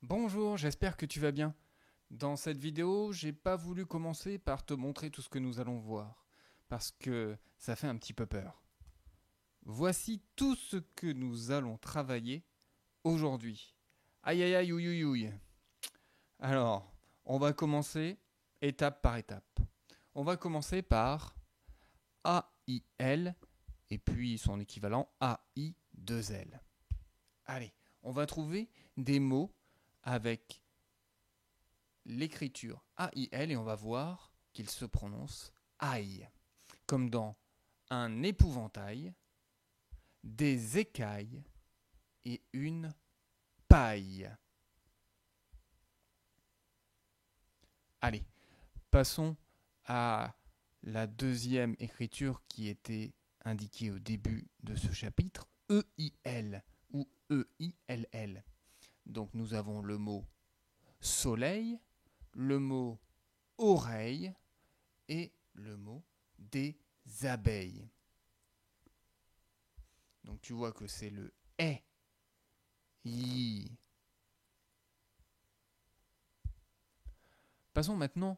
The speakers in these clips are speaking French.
Bonjour, j'espère que tu vas bien. Dans cette vidéo, j'ai pas voulu commencer par te montrer tout ce que nous allons voir, parce que ça fait un petit peu peur. Voici tout ce que nous allons travailler aujourd'hui. Aïe aïe aïe ouïe ouïe ouïe. Alors, on va commencer étape par étape. On va commencer par AIL et puis son équivalent AI2L. Allez, on va trouver des mots avec l'écriture AIL et on va voir qu'il se prononce aïe, comme dans un épouvantail, des écailles et une paille. Allez, passons à la deuxième écriture qui était indiquée au début de ce chapitre, EIL ou EILL. Donc nous avons le mot soleil, le mot oreille et le mot des abeilles. Donc tu vois que c'est le E, I. Passons maintenant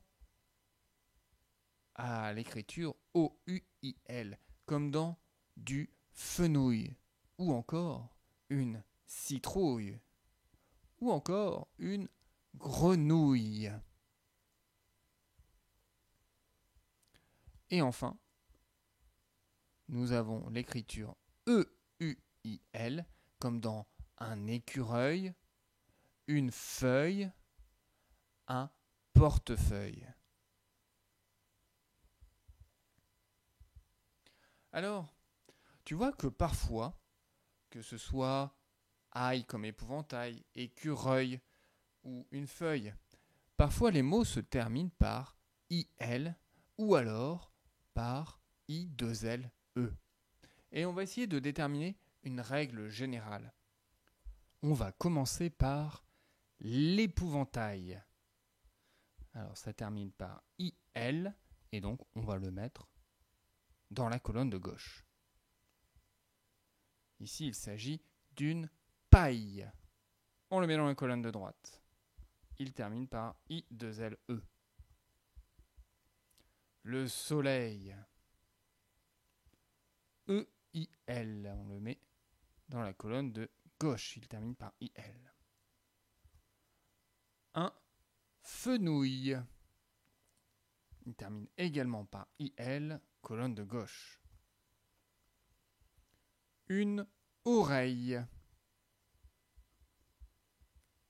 à l'écriture OUIL, comme dans du fenouil, ou encore une citrouille, ou encore une grenouille. Et enfin, nous avons l'écriture EUIL, comme dans un écureuil, une feuille, un portefeuille. Alors, tu vois que parfois, que ce soit ail comme épouvantail, écureuil ou une feuille, parfois les mots se terminent par IL ou alors par I2LE. Et on va essayer de déterminer une règle générale. On va commencer par l'épouvantail. Alors ça termine par IL et donc on va le mettre dans la colonne de gauche. Ici il s'agit d'une paille. On le met dans la colonne de droite. Il termine par I2LE. Le soleil. EIL. On le met dans la colonne de gauche. Il termine par IL. Un fenouil. Il termine également par IL, colonne de gauche. Une oreille.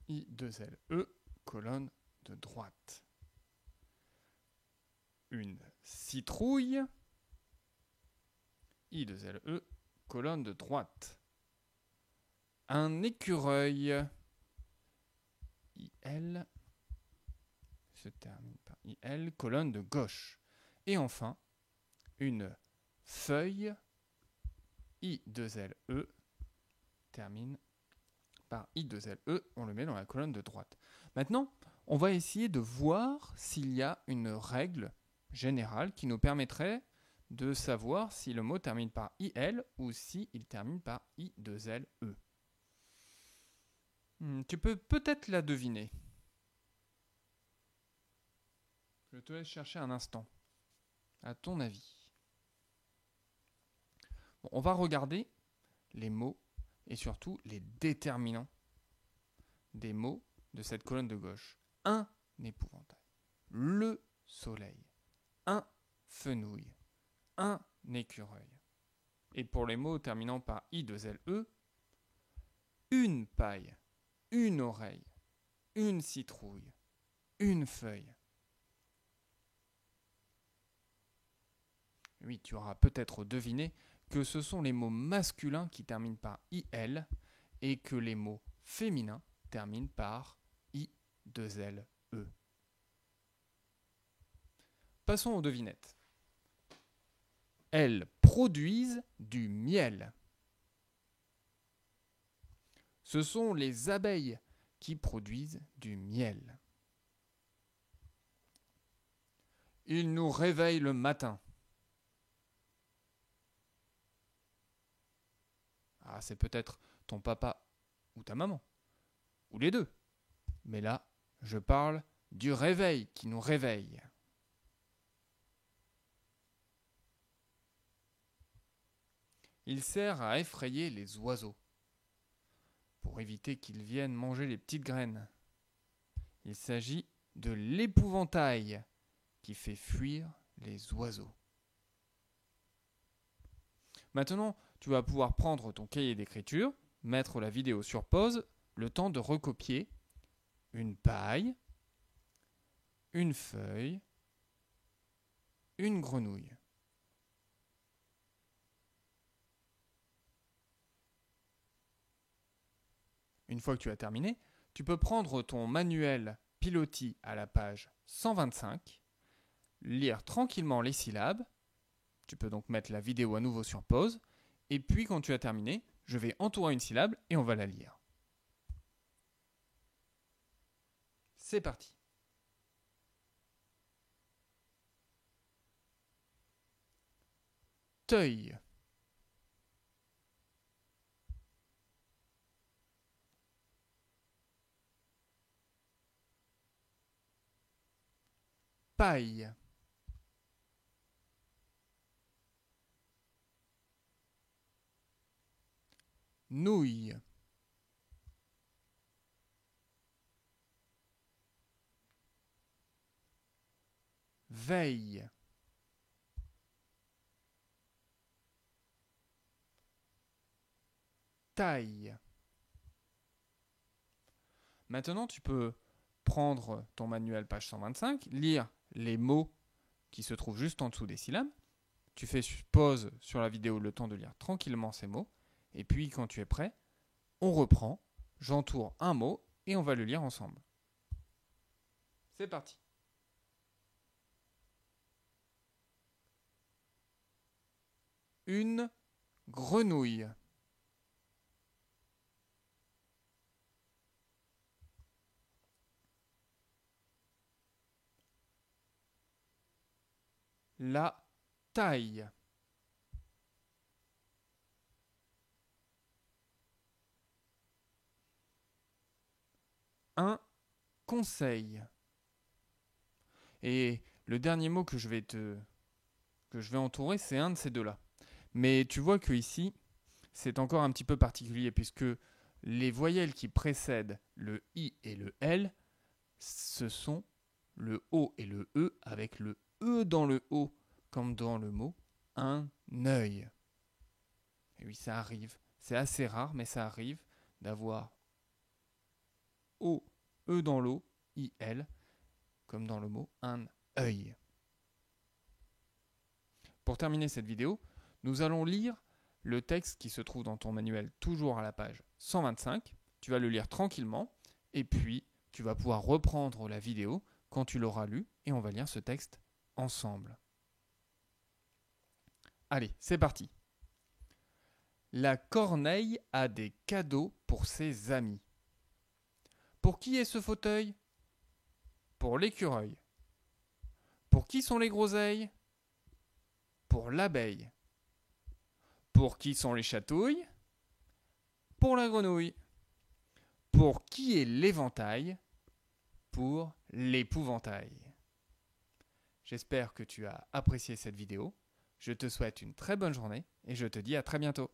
I2LE, colonne de droite. Une citrouille. I2LE, colonne de droite. Un écureuil. IL se termine par IL, colonne de gauche. Et enfin, une feuille. I2LE termine par I2LE, on le met dans la colonne de droite. Maintenant, on va essayer de voir s'il y a une règle générale qui nous permettrait de savoir si le mot termine par IL ou s'il termine par I2LE. Tu peux peut-être la deviner. Je te laisse chercher un instant. À ton avis. Bon, on va regarder les mots et surtout les déterminants des mots de cette colonne de gauche. Un épouvantail, le soleil, un fenouil, un écureuil. Et pour les mots terminant par I2LE, une paille, une oreille, une citrouille, une feuille. Oui, tu auras peut-être deviné que ce sont les mots masculins qui terminent par IL et que les mots féminins terminent par I2LE. Passons aux devinettes. Elles produisent du miel. Ce sont les abeilles qui produisent du miel. Ils nous réveillent le matin. Ah, c'est peut-être ton papa ou ta maman, ou les deux. Mais là, je parle du réveil qui nous réveille. Il sert à effrayer les oiseaux, pour éviter qu'ils viennent manger les petites graines. Il s'agit de l'épouvantail qui fait fuir les oiseaux. Maintenant, tu vas pouvoir prendre ton cahier d'écriture, mettre la vidéo sur pause, le temps de recopier une paille, une feuille, une grenouille. Une fois que tu as terminé, tu peux prendre ton manuel Pilotis à la page 125, lire tranquillement les syllabes. Tu peux donc mettre la vidéo à nouveau sur pause. Et puis quand tu as terminé, je vais entourer une syllabe et on va la lire. C'est parti. Teuil. Paille. Nouille. Veille. Taille. Maintenant, tu peux prendre ton manuel page 125, lire les mots qui se trouvent juste en dessous des syllabes. Tu fais pause sur la vidéo le temps de lire tranquillement ces mots. Et puis, quand tu es prêt, on reprend. J'entoure un mot et on va le lire ensemble. C'est parti. Une grenouille. La taille. Un conseil. Et le dernier mot que je vais entourer, c'est un de ces deux-là. Mais tu vois que ici, c'est encore un petit peu particulier puisque les voyelles qui précèdent le I et le L, ce sont le O et le E avec le E dans le O, comme dans le mot un œil. Et oui, ça arrive. C'est assez rare, mais ça arrive d'avoir O, E dans l'O, I, L, comme dans le mot un œil. Pour terminer cette vidéo, nous allons lire le texte qui se trouve dans ton manuel, toujours à la page 125. Tu vas le lire tranquillement, et puis tu vas pouvoir reprendre la vidéo quand tu l'auras lu, et on va lire ce texte ensemble. Allez, c'est parti. La corneille a des cadeaux pour ses amis. Pour qui est ce fauteuil? Pour l'écureuil. Pour qui sont les groseilles? Pour l'abeille. Pour qui sont les chatouilles? Pour la grenouille. Pour qui est l'éventail? Pour l'épouvantail. J'espère que tu as apprécié cette vidéo. Je te souhaite une très bonne journée et je te dis à très bientôt.